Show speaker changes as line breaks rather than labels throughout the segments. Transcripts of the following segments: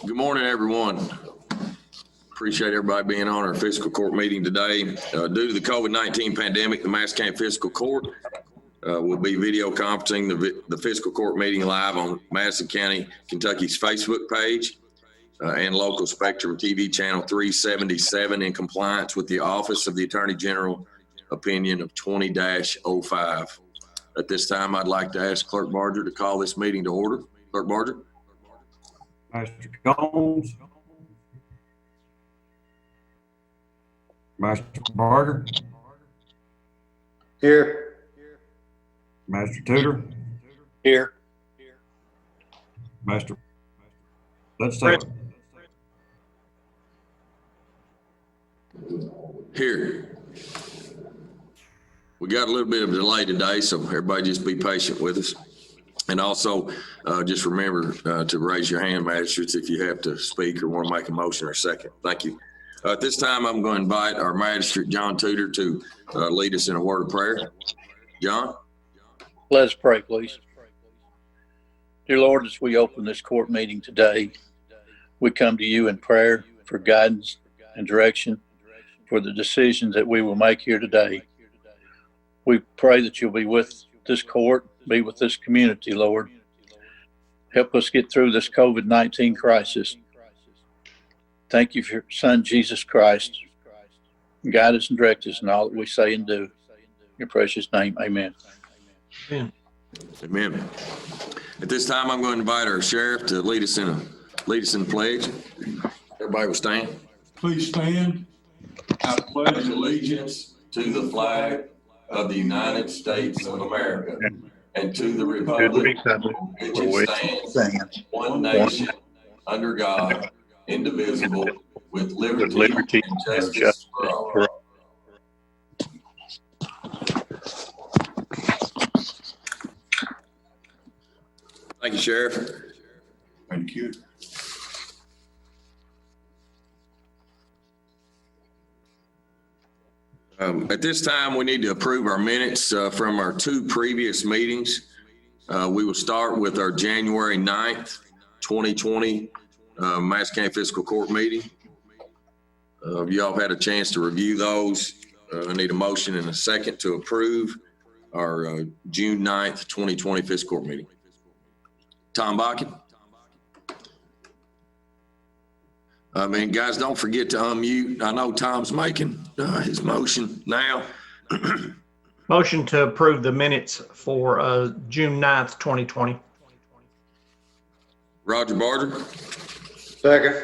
Good morning, everyone. Appreciate everybody being on our fiscal court meeting today. Due to the COVID-19 pandemic, the Madison County Fiscal Court will be video conferencing the fiscal court meeting live on Madison County, Kentucky's Facebook page and local Spectrum TV channel 377 in compliance with the Office of the Attorney General opinion of 20-05. At this time, I'd like to ask Clerk Barger to call this meeting to order. Clerk Barger.
Master Combs. Master Barger.
Here.
Master Tudor.
Here.
Master. Let's take it.
Here. We got a little bit of a delay today, so everybody just be patient with us. And also, just remember to raise your hand, magistrates, if you have to speak or want to make a motion or second. Thank you. At this time, I'm going to invite our magistrate, John Tudor, to lead us in a word of prayer. John?
Let us pray, please. Dear Lord, as we open this court meeting today, we come to you in prayer for guidance and direction for the decisions that we will make here today. We pray that you'll be with this court, be with this community, Lord. Help us get through this COVID-19 crisis. Thank you for your Son, Jesus Christ. Guide us and direct us in all that we say and do. In your precious name, amen.
Amen. Amen. At this time, I'm going to invite our sheriff to lead us in the pledge. Everybody will stand.
Please stand. I pledge allegiance to the flag of the United States of America and to the republic which stands one nation under God, indivisible, with liberty and justice for all.
Thank you, Sheriff.
Thank you.
At this time, we need to approve our minutes from our two previous meetings. We will start with our January 9th, 2020 Madison County Fiscal Court meeting. You all had a chance to review those. I need a motion and a second to approve our June 9th, 2020 Fiscal Court meeting. Tom Bakken. Guys, don't forget to unmute. I know Tom's making his motion now.
Motion to approve the minutes for June 9th, 2020.
Roger Barger.
Second.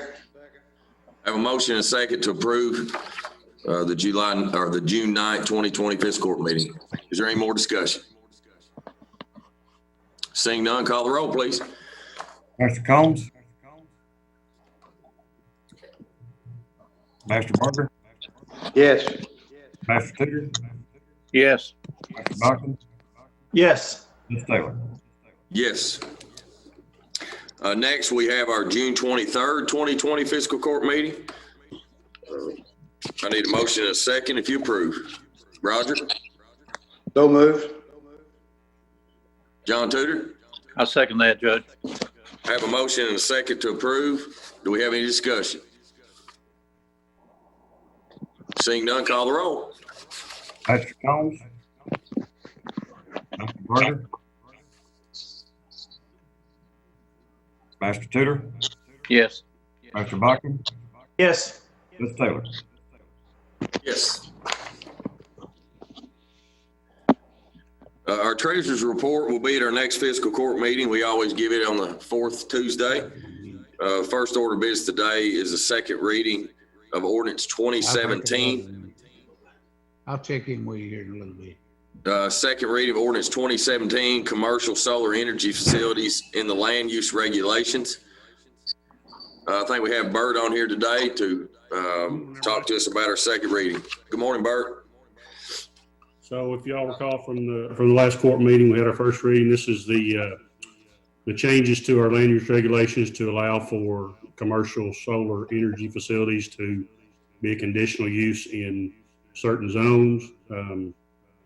Have a motion and a second to approve the June 9th, 2020 fiscal court meeting. Is there any more discussion? Seeing none, call the roll, please.
Master Combs. Master Barger.
Yes.
Master Tudor.
Yes.
Master Bakken.
Yes.
Ms. Taylor.
Yes. Next, we have our June 23rd, 2020 fiscal court meeting. I need a motion and a second if you approve. Roger.
So moved.
John Tudor.
I'll second that, Judge.
I have a motion and a second to approve. Do we have any discussion? Seeing none, call the roll.
Master Combs. Master Barger. Master Tudor.
Yes.
Master Bakken.
Yes.
Ms. Taylor.
Yes. Our treasurer's report will be at our next fiscal court meeting. We always give it on the fourth Tuesday. First order of business today is the second reading of ordinance 2017.
I'll check in with you here in a little bit.
Second reading of ordinance 2017, commercial solar energy facilities in the land use regulations. I think we have Bert on here today to talk to us about our second reading. Good morning, Bert.
So if y'all recall from the last court meeting, we had our first reading. This is the changes to our land use regulations to allow for commercial solar energy facilities to be a conditional use in certain zones.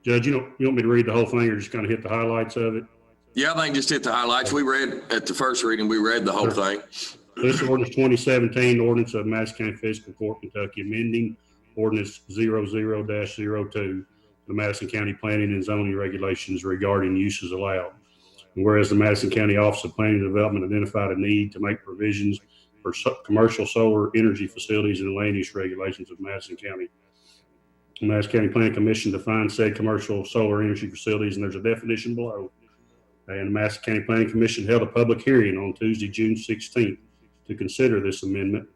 Judge, you want me to read the whole thing or just kind of hit the highlights of it?
Yeah, I think just hit the highlights. We read at the first reading, we read the whole thing.
This is ordinance 2017, ordinance of Madison County Fiscal Court, Kentucky, amending ordinance 00-02, the Madison County Planning and Zoning Regulations regarding uses allowed. And whereas the Madison County Office of Planning and Development identified a need to make provisions for commercial solar energy facilities in the land use regulations of Madison County. The Madison County Planning Commission defined said commercial solar energy facilities, and there's a definition below. And the Madison County Planning Commission held a public hearing on Tuesday, June 16th to consider this amendment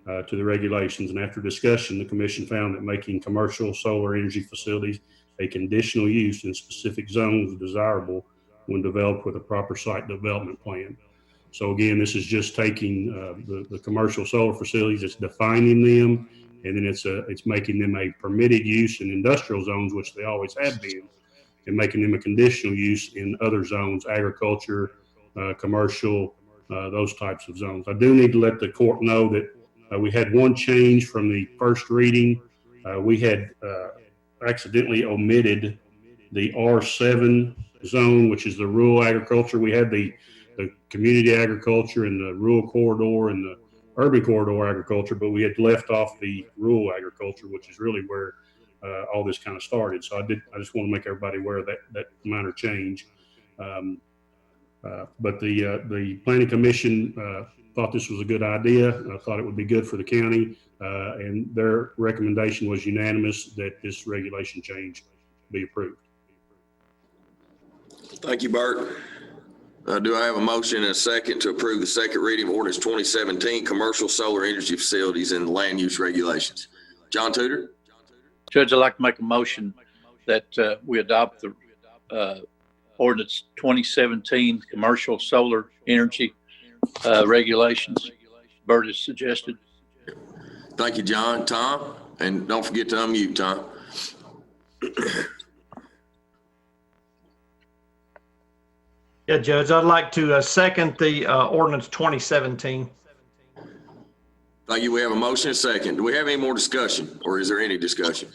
to the regulations. And after discussion, the commission found that making commercial solar energy facilities a conditional use in specific zones is desirable when developed with a proper site development plan. So again, this is just taking the commercial solar facilities, it's defining them, and then it's making them a permitted use in industrial zones, which they always have been, and making them a conditional use in other zones, agriculture, commercial, those types of zones. I do need to let the court know that we had one change from the first reading. We had accidentally omitted the R7 zone, which is the rural agriculture. We had the community agriculture and the rural corridor and the urban corridor agriculture, but we had left off the rural agriculture, which is really where all this kind of started. So I just want to make everybody aware of that minor change. But the Planning Commission thought this was a good idea. I thought it would be good for the county, and their recommendation was unanimous that this regulation change be approved.
Thank you, Bert. Do I have a motion and a second to approve the second reading of ordinance 2017, commercial solar energy facilities and land use regulations? John Tudor?
Judge, I'd like to make a motion that we adopt the ordinance 2017 commercial solar energy regulations. Bert has suggested.
Thank you, John. Tom? And don't forget to unmute, Tom.
Yeah, Judge, I'd like to second the ordinance 2017.
Thank you. We have a motion and a second. Do we have any more discussion, or is there any discussion?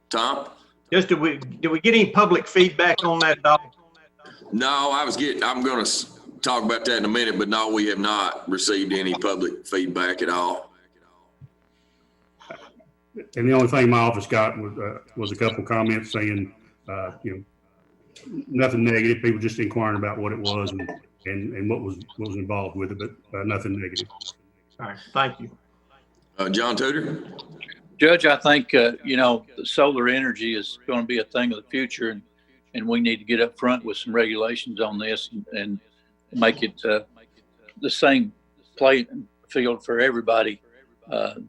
Tom?
Just did we get any public feedback on that, dog?
No, I'm going to talk about that in a minute, but no, we have not received any public feedback at all.
And the only thing my office got was a couple comments saying, nothing negative. People just inquiring about what it was and what was involved with it, but nothing negative.
All right, thank you.
John Tudor?
Judge, I think, the solar energy is going to be a thing of the future, and we need to get up front with some regulations on this and make it the same playing field for everybody.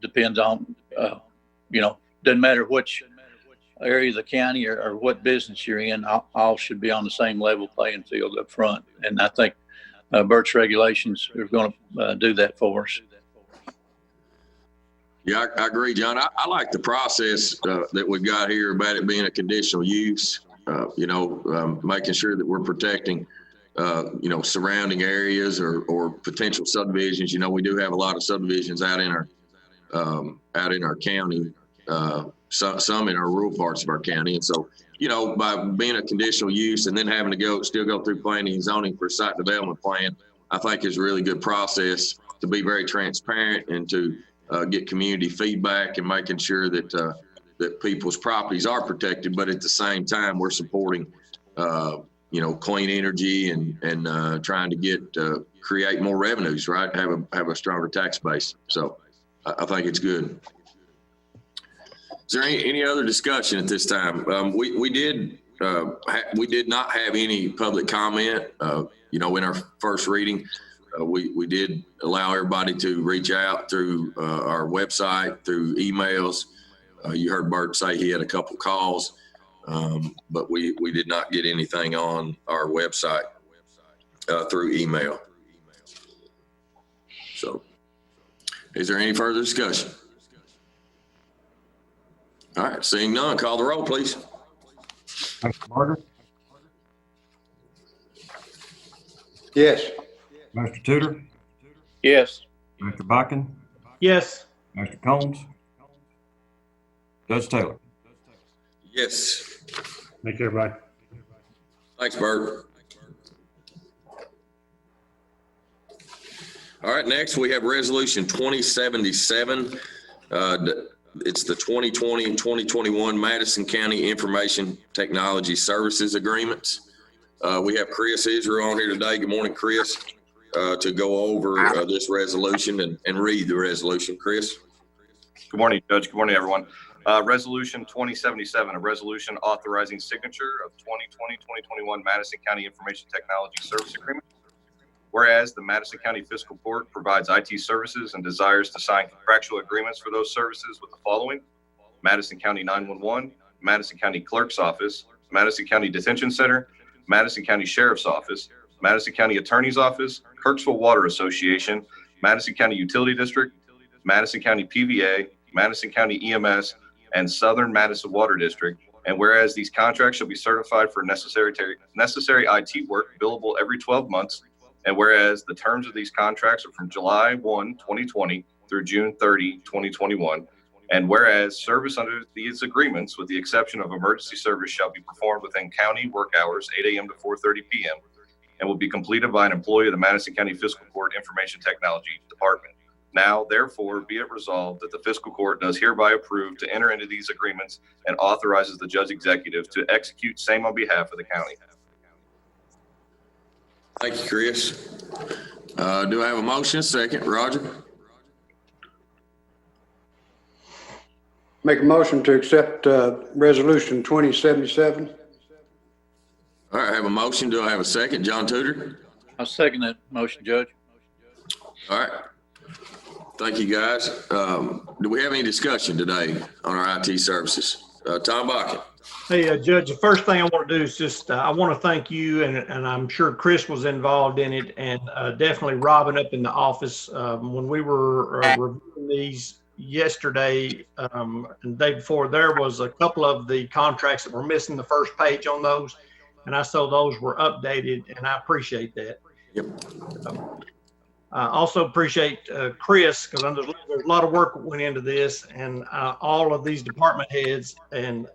Depends on, doesn't matter which area of the county or what business you're in, all should be on the same level playing field up front. And I think Bert's regulations are going to do that for us.
Yeah, I agree, John. I like the process that we've got here about it being a conditional use, making sure that we're protecting, surrounding areas or potential subdivisions. We do have a lot of subdivisions out in our county, some in our rural parts of our county. And so, by being a conditional use and then having to still go through planning and zoning for a site development plan, I think is a really good process to be very transparent and to get community feedback and making sure that people's properties are protected, but at the same time, we're supporting, clean energy and trying to create more revenues, right? Have a stronger tax base. So I think it's good. Is there any other discussion at this time? We did not have any public comment, in our first reading. We did allow everybody to reach out through our website, through emails. You heard Bert say he had a couple calls, but we did not get anything on our website through email. So is there any further discussion? All right, seeing none, call the roll, please.
Mr. Barger?
Yes.
Mr. Tudor?
Yes.
Mr. Bakken?
Yes.
Mr. Combs? Judge Taylor?
Yes.
Thank you, everybody.
Thanks, Bert. All right, next we have Resolution 2077. It's the 2020 and 2021 Madison County Information Technology Services Agreements. We have Chris Israel on here today. Good morning, Chris, to go over this resolution and read the resolution. Chris?
Good morning, Judge. Good morning, everyone. Resolution 2077, a resolution authorizing signature of 2020-2021 Madison County Information Technology Service Agreement. Whereas the Madison County Fiscal Court provides IT services and desires to sign contractual agreements for those services with the following: Madison County 911, Madison County Clerk's Office, Madison County Detention Center, Madison County Sheriff's Office, Madison County Attorney's Office, Kirksville Water Association, Madison County Utility District, Madison County PVA, Madison County EMS, and Southern Madison Water District. And whereas these contracts shall be certified for necessary IT work billable every 12 months, and whereas the terms of these contracts are from July 1, 2020 through June 30, 2021, and whereas service under these agreements, with the exception of emergency service, shall be performed within county work hours, 8 a.m. to 4:30 p.m., and will be completed by an employee of the Madison County Fiscal Court Information Technology Department. Now, therefore, be it resolved that the Fiscal Court does hereby approve to enter into these agreements and authorizes the Judge Executive to execute same on behalf of the county.
Thank you, Chris. Do I have a motion? Second, Roger?
Make a motion to accept Resolution 2077.
All right, I have a motion. Do I have a second? John Tudor?
I'll second that motion, Judge.
All right. Thank you, guys. Do we have any discussion today on our IT services? Tom Bakken.
Hey, Judge, the first thing I want to do is just, I want to thank you, and I'm sure Chris was involved in it, and definitely Robin up in the office. When we were reviewing these yesterday and the day before, there was a couple of the contracts that were missing the first page on those, and I saw those were updated, and I appreciate that.
Yep.
I also appreciate Chris, because there's a lot of work that went into this, and all of these department heads and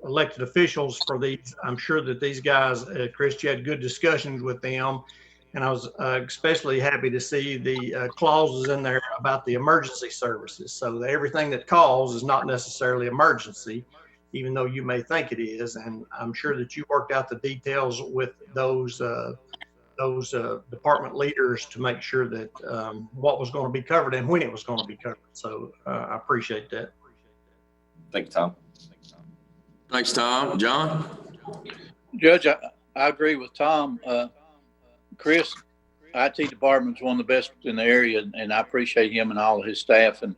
elected officials for these. I'm sure that these guys, Chris, you had good discussions with them, and I was especially happy to see the clauses in there about the emergency services, so that everything that calls is not necessarily emergency, even though you may think it is. And I'm sure that you worked out the details with those department leaders to make sure that what was going to be covered and when it was going to be covered. So I appreciate that.
Thank you, Tom.
Thanks, Tom. John?
Judge, I agree with Tom. Chris, IT department is one of the best in the area, and I appreciate him and all of his staff. And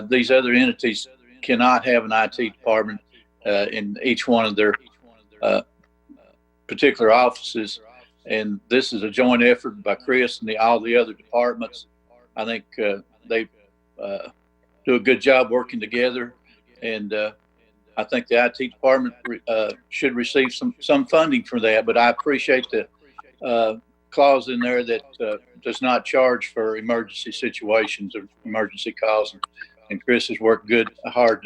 these other entities cannot have an IT department in each one of their particular offices. And this is a joint effort by Chris and all the other departments. I think they do a good job working together, and I think the IT department should receive some funding for that. But I appreciate the clause in there that does not charge for emergency situations or emergency calls. And Chris has worked hard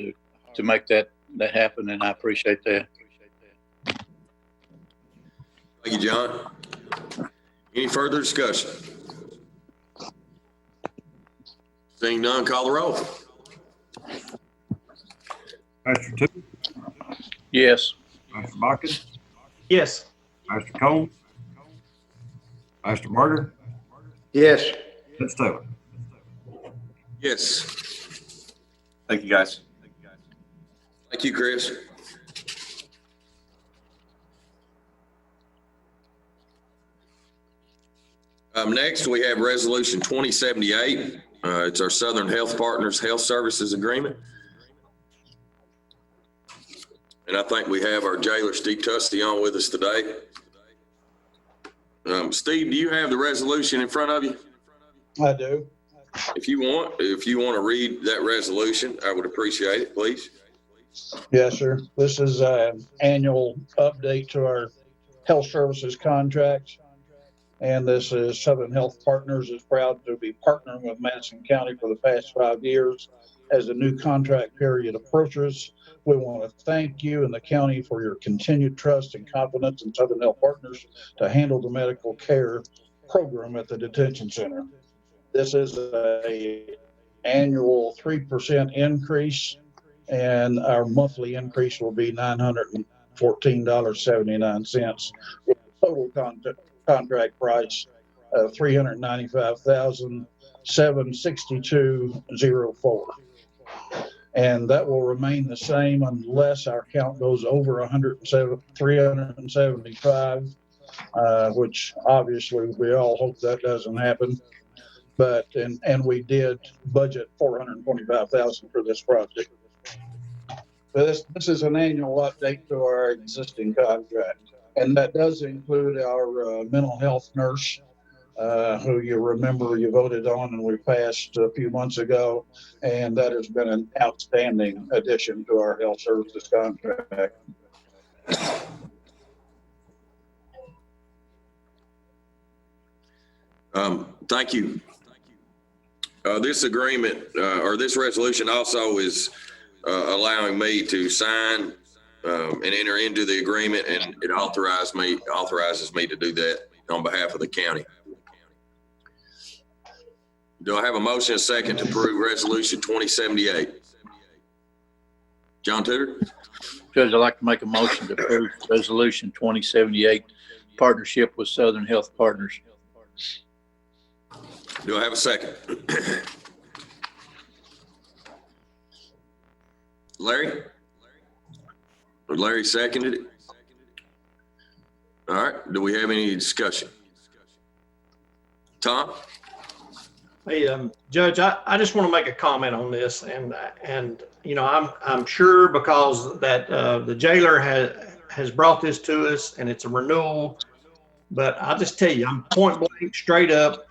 to make that happen, and I appreciate that.
Thank you, John. Any further discussion? Seeing none, call the roll.
Pastor Tudor,
Yes.
Pastor Bakken,
Yes.
Pastor Combs, Pastor Barger,
Yes.
Judge Taylor.
Yes.
Thank you, guys.
Thank you, Chris. Next, we have Resolution 2078. It's our Southern Health Partners Health Services Agreement. And I think we have our jailer, Steve Tusty, on with us today. Steve, do you have the resolution in front of you?
I do.
If you want to read that resolution, I would appreciate it, please.
Yes, sir. This is an annual update to our health services contracts. And this is Southern Health Partners is proud to be partnering with Madison County for the past 5 years. As the new contract period approaches, we want to thank you and the county for your continued trust and confidence in Southern Health Partners to handle the medical care program at the detention center. This is a annual 3% increase, and our monthly increase will be $914.79, with a total contract price of $395,762.04. And that will remain the same unless our count goes over 375, which obviously we all hope that doesn't happen. But, and we did budget $425,000 for this project. This is an annual update to our existing contract. And that does include our mental health nurse, who you remember you voted on and we passed a few months ago. And that has been an outstanding addition to our health services contract.
Thank you. This agreement or this resolution also is allowing me to sign and enter into the agreement, and it authorizes me to do that on behalf of the county. Do I have a motion and a second to approve resolution 2078? John Tudor?
Judge, I'd like to make a motion to approve resolution 2078, partnership with Southern Health Partners.
Do I have a second? Larry? Larry seconded it. All right. Do we have any discussion? Tom?
Hey, Judge, I just want to make a comment on this, and you know, I'm sure because that the jailer has brought this to us, and it's a renewal. But I'll just tell you, I'm point blank, straight up.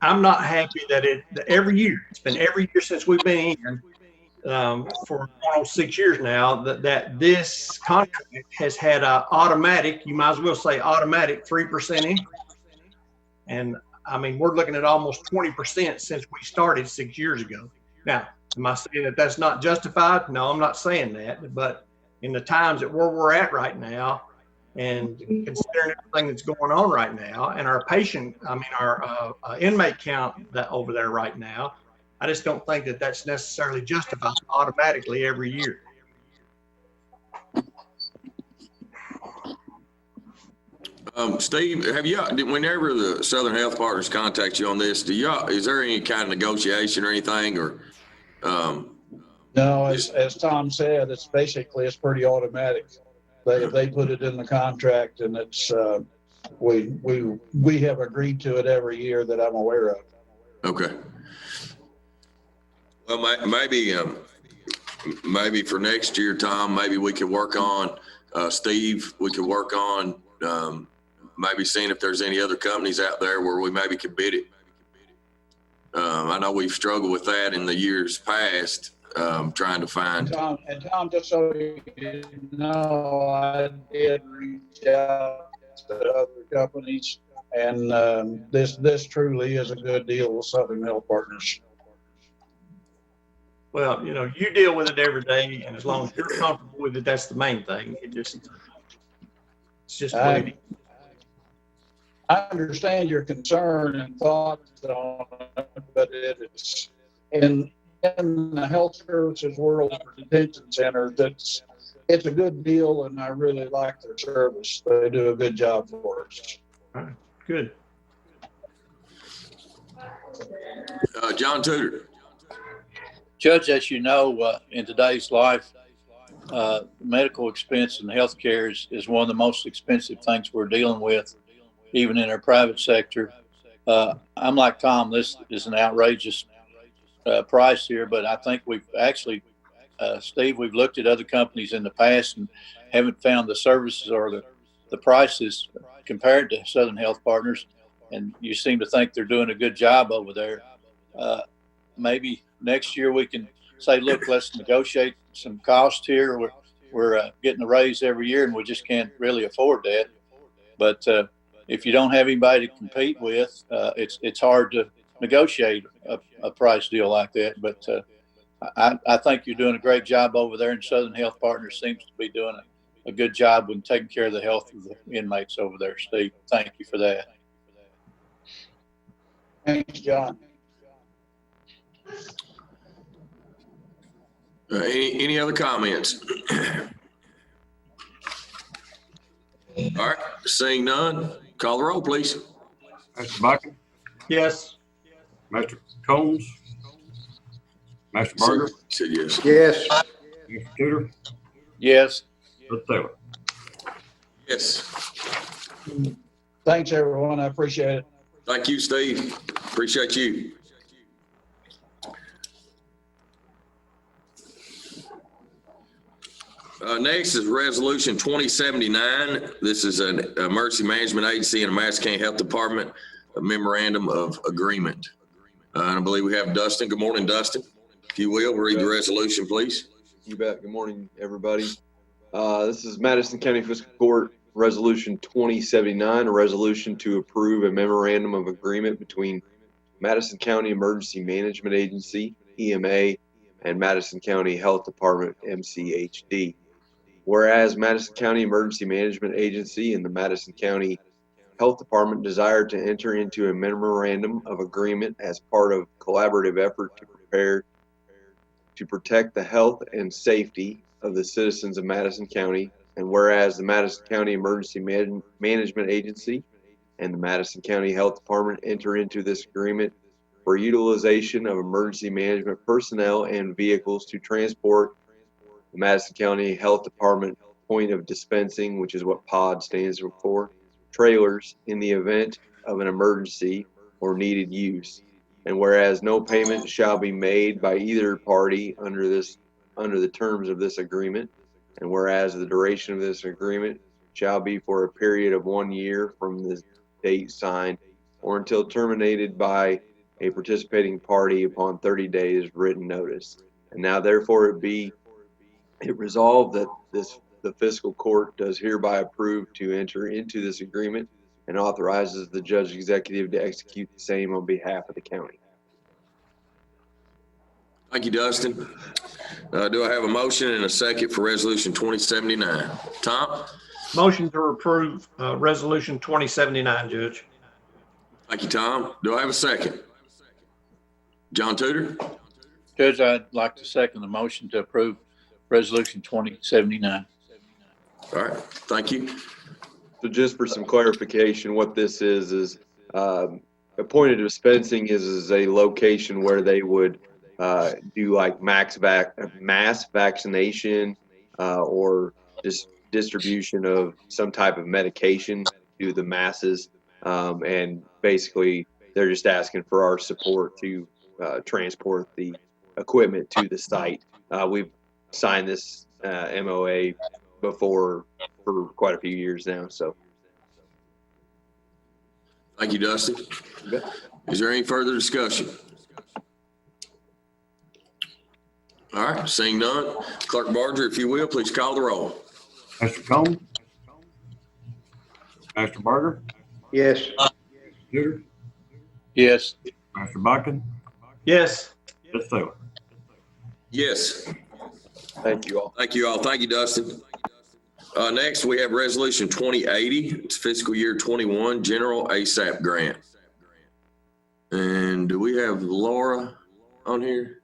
I'm not happy that every year, it's been every year since we've been in for almost 6 years now, that this contract has had a automatic, you might as well say automatic 3% increase. And I mean, we're looking at almost 20% since we started 6 years ago. Now, am I saying that that's not justified? No, I'm not saying that. But in the times that where we're at right now, and considering everything that's going on right now, and our inmate count that over there right now, I just don't think that that's necessarily justified automatically every year.
Steve, whenever the Southern Health Partners contact you on this, is there any kind of negotiation or anything, or?
No, as Tom said, it's pretty automatic. They put it in the contract, and it's we have agreed to it every year that I'm aware of.
Okay. Well, maybe for next year, Tom, maybe we could work on Steve. We could work on maybe seeing if there's any other companies out there where we maybe could bid it. I know we've struggled with that in the years past. Trying to find.
Tom, just so you know, I did reach out to other companies, and this truly is a good deal with Southern Health Partners.
Well, you know, you deal with it every day, and as long as you're comfortable with it, that's the main thing. It's just waiting.
I understand your concern and thoughts on it, but it is in the health services world for detention centers, it's a good deal, and I really like their service. They do a good job for us.
All right, good.
John Tudor.
Judge, as you know, in today's life, medical expense and healthcare is one of the most expensive things we're dealing with, even in our private sector. I'm like Tom, this is an outrageous price here, but I think we've actually, Steve, we've looked at other companies in the past and haven't found the services or the prices compared to Southern Health Partners, and you seem to think they're doing a good job over there. Maybe next year we can say, look, let's negotiate some cost here. We're getting a raise every year, and we just can't really afford that. But if you don't have anybody to compete with, it's hard to negotiate a price deal like that. But I think you're doing a great job over there, and Southern Health Partners seems to be doing a good job with taking care of the health of the inmates over there. Steve, thank you for that.
Thanks, John.
Any other comments? All right, seeing none, call the roll, please.
Mr. Bucket,
Yes.
Mr. Combs, Mr. Barger,
Said yes.
Yes.
Mr. Tudor,
Yes.
Mr. Taylor.
Yes.
Thanks, everyone. I appreciate it.
Thank you, Steve. Appreciate you. Next is Resolution 2079. This is an emergency management agency and a Madison County Health Department, a memorandum of agreement. And I believe we have Dustin. Good morning, Dustin. If you will, read the resolution, please.
You bet. Good morning, everybody. This is Madison County Fiscal Court Resolution 2079, a resolution to approve a memorandum of agreement between Madison County Emergency Management Agency, EMA, and Madison County Health Department, MCHD. Whereas Madison County Emergency Management Agency and the Madison County Health Department desire to enter into a memorandum of agreement as part of collaborative effort to prepare to protect the health and safety of the citizens of Madison County, and whereas the Madison County Emergency Management Agency and the Madison County Health Department enter into this agreement for utilization of emergency management personnel and vehicles to transport the Madison County Health Department point of dispensing, which is what POD stands for, trailers in the event of an emergency or needed use. And whereas no payment shall be made by either party under the terms of this agreement, and whereas the duration of this agreement shall be for a period of 1 year from the date signed or until terminated by a participating party upon 30 days written notice. And now therefore it resolved that the fiscal court does hereby approve to enter into this agreement and authorizes the judge executive to execute the same on behalf of the county.
Thank you, Dustin. Do I have a motion and a second for Resolution 2079? Tom?
Motion to approve Resolution 2079, Judge.
Thank you, Tom. Do I have a second? John Tudor?
Judge, I'd like to second the motion to approve Resolution 2079.
All right, thank you.
So just for some clarification, what this is appointed dispensing is a location where they would do like mass vaccination or just distribution of some type of medication to the masses. And basically, they're just asking for our support to transport the equipment to the site. We've signed this MOA before for quite a few years now. So,
Thank you, Dustin. Is there any further discussion? All right, seeing none, Clerk Barger, if you will, please call the roll.
Mr. Combs, Mr. Barger,
Yes.
Tudor,
Yes.
Mr. Bucket,
Yes.
Mr. Taylor.
Yes.
thank you all.
Thank you all. Thank you, Dustin. Next, we have Resolution 2080. It's fiscal year 21 General ASAP Grant. And do we have Laura on here?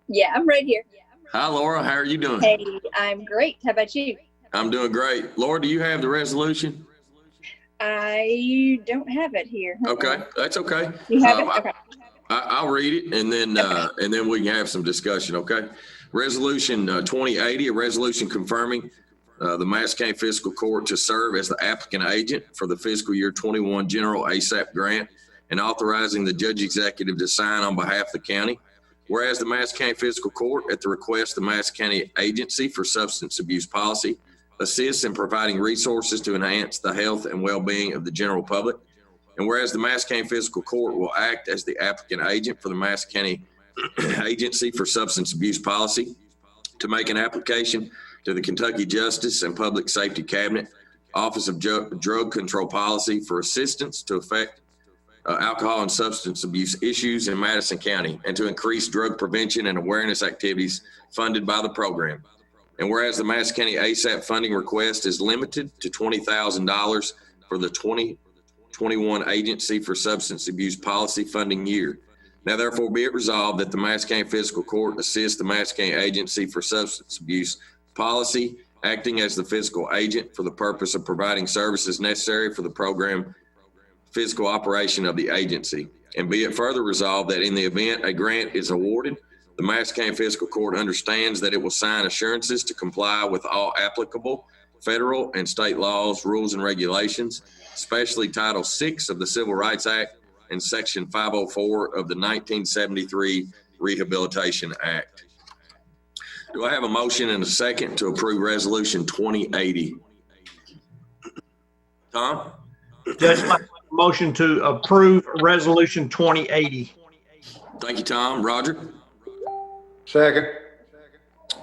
Yeah, I'm right here.
Hi, Laura. How are you doing?
Hey, I'm great. How about you?
I'm doing great. Laura, do you have the resolution?
I don't have it here.
Okay, that's okay.
You have it? Okay.
I'll read it and then we can have some discussion, okay? Resolution 2080, a resolution confirming the Madison County Fiscal Court to serve as the applicant agent for the fiscal year 21 General ASAP Grant and authorizing the judge executive to sign on behalf of the county. Whereas the Madison County Fiscal Court, at the request of the Madison County Agency for Substance Abuse Policy, assists in providing resources to enhance the health and well-being of the general public. And whereas the Madison County Fiscal Court will act as the applicant agent for the Madison County Agency for Substance Abuse Policy to make an application to the Kentucky Justice and Public Safety Cabinet, Office of Drug Control Policy for assistance to affect alcohol and substance abuse issues in Madison County and to increase drug prevention and awareness activities funded by the program. And whereas the Madison County ASAP funding request is limited to $20,000 for the 2021 Agency for Substance Abuse Policy Funding Year. Now therefore be it resolved that the Madison County Fiscal Court assists the Madison County Agency for Substance Abuse Policy, acting as the fiscal agent for the purpose of providing services necessary for the program fiscal operation of the agency. And be it further resolved that in the event a grant is awarded, the Madison County Fiscal Court understands that it will sign assurances to comply with all applicable federal and state laws, rules, and regulations, especially Title VI of the Civil Rights Act and Section 504 of the 1973 Rehabilitation Act. Do I have a motion and a second to approve Resolution 2080? Tom?
Judge, my motion to approve Resolution 2080.
Thank you, Tom. Roger?
Second.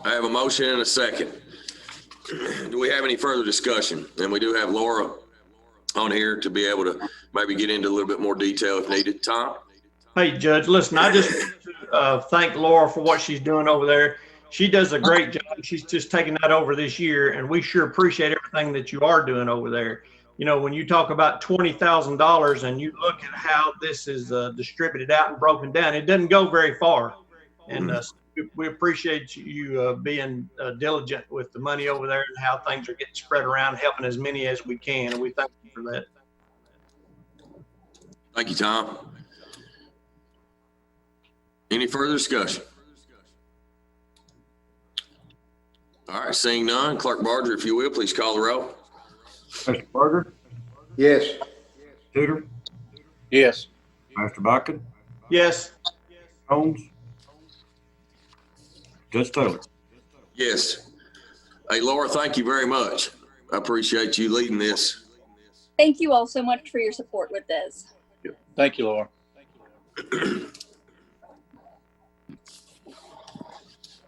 I have a motion and a second. Do we have any further discussion? And we do have Laura on here to be able to maybe get into a little bit more detail if needed. Tom?
Hey, Judge, listen, I just thank Laura for what she's doing over there. She does a great job. She's just taking that over this year, and we sure appreciate everything that you are doing over there. You know, when you talk about $20,000 and you look at how this is distributed out and broken down, it doesn't go very far. And we appreciate you being diligent with the money over there and how things are getting spread around, helping as many as we can. And we thank you for that.
Thank you, Tom. Any further discussion? All right, seeing none, Clerk Barger, if you will, please call the roll.
Mr. Barger,
Yes.
Tudor,
Yes.
Master Buchan,
Yes.
Holmes, Judge Taylor.
Yes. Hey, Laura, thank you very much. I appreciate you leading this.
Thank you all so much for your support with this.
Thank you, Laura.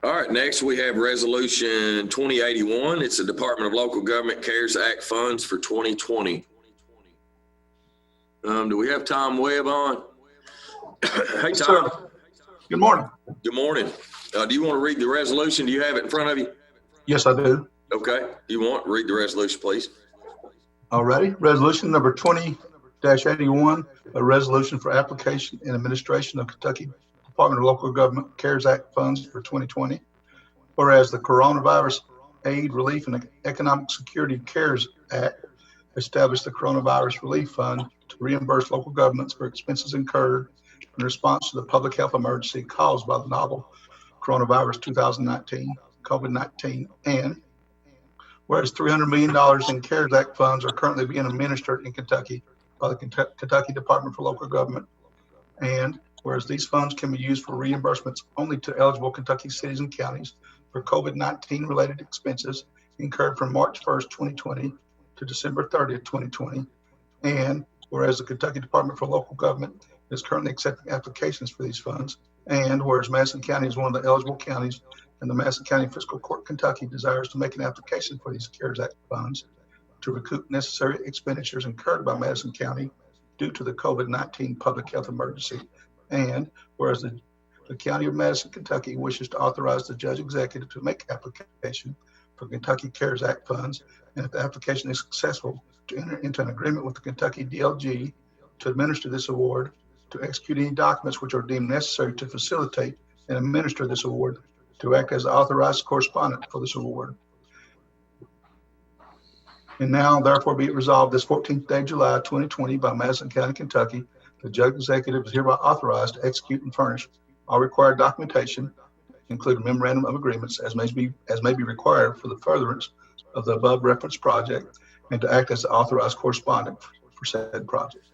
All right, next we have Resolution 2081. It's the Department of Local Government CARES Act funds for 2020. Do we have Tom Webb on? Hey, Tom.
Good morning.
Good morning. Do you want to read the resolution? Do you have it in front of you?
Yes, I do.
Okay. You want to read the resolution, please?
All righty. Resolution number 20-81, a resolution for application and administration of Kentucky Department of Local Government CARES Act funds for 2020. Whereas the Coronavirus Aid, Relief, and Economic Security CARES Act established the Coronavirus Relief Fund to reimburse local governments for expenses incurred in response to the public health emergency caused by the novel coronavirus 2019, COVID-19, and whereas $300 million in CARES Act funds are currently being administered in Kentucky by the Kentucky Department for Local Government, and whereas these funds can be used for reimbursements only to eligible Kentucky cities and counties for COVID-19 related expenses incurred from March 1st, 2020 to December 30th, 2020, and whereas the Kentucky Department for Local Government is currently accepting applications for these funds, and whereas Madison County is one of the eligible counties and the Madison County Fiscal Court, Kentucky desires to make an application for these CARES Act funds to recoup necessary expenditures incurred by Madison County due to the COVID-19 public health emergency. And whereas the County of Madison, Kentucky wishes to authorize the judge executive to make application for Kentucky CARES Act funds, and if the application is successful, to enter into an agreement with the Kentucky DLG to administer this award, to execute any documents which are deemed necessary to facilitate and administer this award, to act as the authorized correspondent for this award. And now, therefore, be it resolved this 14th day of July 2020 by Madison County, Kentucky, the judge executive is hereby authorized to execute and furnish all required documentation, including memorandum of agreements as may be required for the furtherance of the above referenced project, and to act as the authorized correspondent for said project.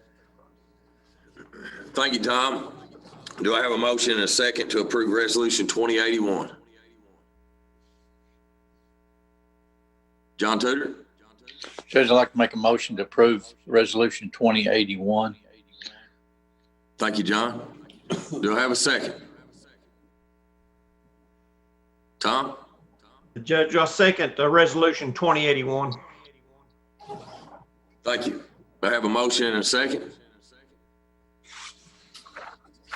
Thank you, Tom. Do I have a motion and a second to approve Resolution 2081? John Tudor?
Judge, I'd like to make a motion to approve Resolution 2081.
Thank you, John. Do I have a second? Tom?
Judge, I'll second Resolution 2081.
Thank you. I have a motion and a second.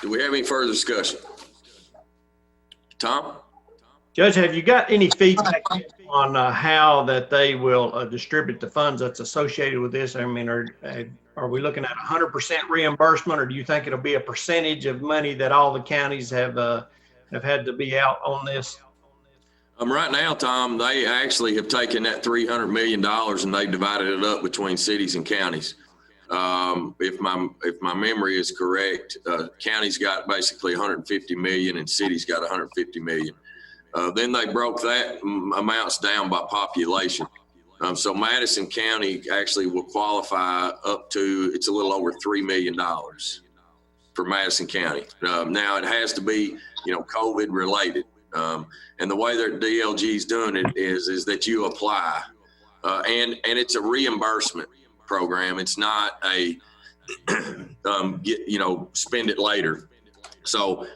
Do we have any further discussion? Tom?
Judge, have you got any feedback on how that they will distribute the funds that's associated with this? I mean, are we looking at 100% reimbursement, or do you think it'll be a percentage of money that all the counties have had to be out on this?
Right now, Tom, they actually have taken that $300 million and they divided it up between cities and counties. If my memory is correct, counties got basically 150 million and cities got 150 million. Then they broke that amounts down by population. So Madison County actually will qualify up to, it's a little over $3 million for Madison County. Now it has to be, COVID related. And the way that DLG is doing it is that you apply, and it's a reimbursement program. It's not a spend it later. So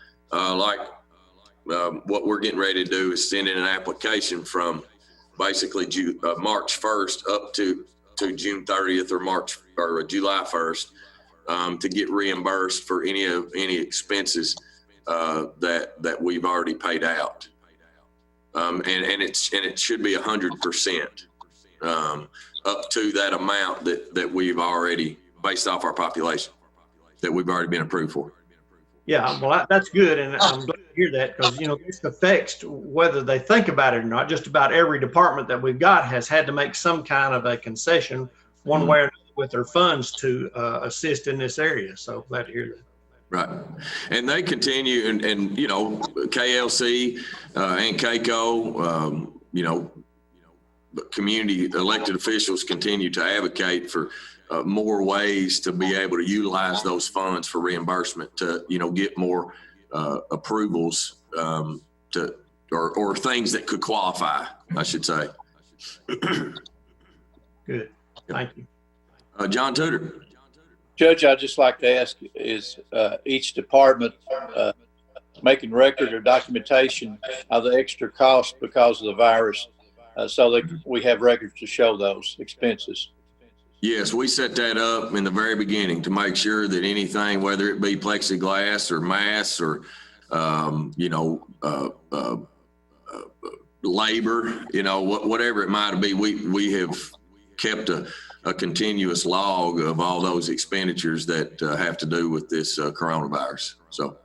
what we're getting ready to do is send in an application from basically March 1st up to June 30th or July 1st to get reimbursed for any expenses that we've already paid out. And it should be 100% up to that amount that we've already, based off our population, that we've already been approved for.
Yeah, well, that's good, and I'm glad to hear that, because this affects whether they think about it or not. Just about every department that we've got has had to make some kind of a concession, one way or another, with their funds to assist in this area. So glad to hear that.
Right, and they continue, and KLC and KCO, community elected officials continue to advocate for more ways to be able to utilize those funds for reimbursement to, get more approvals or things that could qualify, I should say.
Good. Thank you.
John Tudor.
Judge, I'd just like to ask, is each department making record or documentation of the extra cost because of the virus so that we have records to show those expenses?
Yes, we set that up in the very beginning to make sure that anything, whether it be plexiglass or masks or, labor, whatever it might be, we have kept a continuous log of all those expenditures that have to do with this coronavirus. So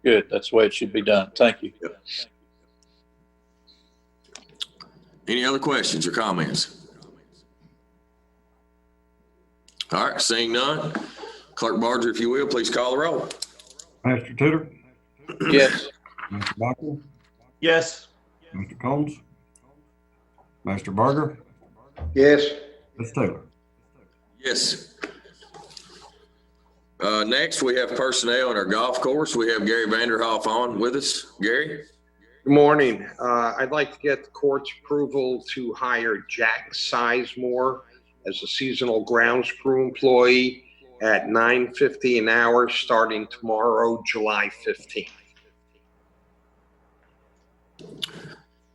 good. That's the way it should be done. Thank you.
Yep. Any other questions or comments? All right, seeing none, Clerk Barger, if you will, please call the roll.
Master Tudor,
Yes.
Master Bachel,
Yes.
Mr. Combs, Master Barger,
Yes.
Ms. Taylor.
Yes. Next, we have personnel in our golf course. We have Gary Vanderhoff on with us. Gary?
Good morning. I'd like to get the court's approval to hire Jack Sizemore as a seasonal grounds crew employee at $9.50 an hour starting tomorrow, July 15th.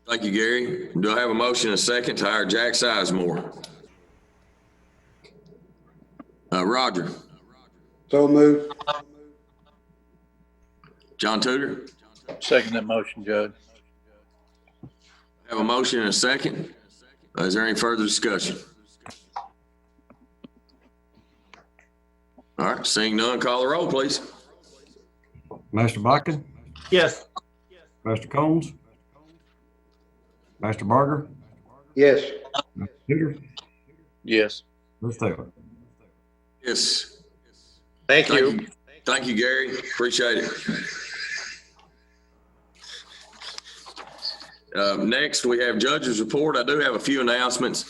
Thank you, Gary. Do I have a motion and a second to hire Jack Sizemore? Roger.
So moved.
John Tudor?
Second that motion, Judge.
Have a motion and a second. Is there any further discussion? All right, seeing none, call the roll, please.
Master Bachel,
Yes.
Master Combs, Master Barger,
Yes.
Master Tudor,
Yes.
Ms. Taylor.
Yes.
Thank you.
Thank you, Gary. Appreciate it. Next, we have judge's report. I do have a few announcements.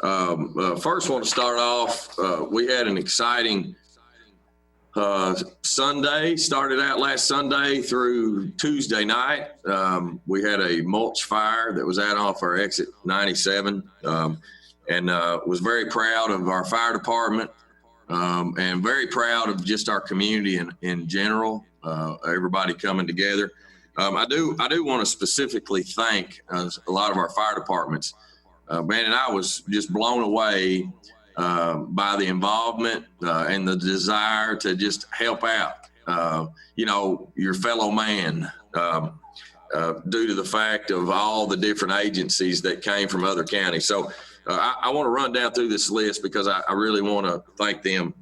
First, want to start off. We had an exciting Sunday. Started out last Sunday through Tuesday night. We had a mulch fire that was out off our exit 97, and was very proud of our fire department, and very proud of just our community in general. Everybody coming together. I do want to specifically thank a lot of our fire departments. And I was just blown away by the involvement and the desire to just help out, your fellow man. due to the fact of all the different agencies that came from other counties. So I want to run down through this list because I really want to thank them.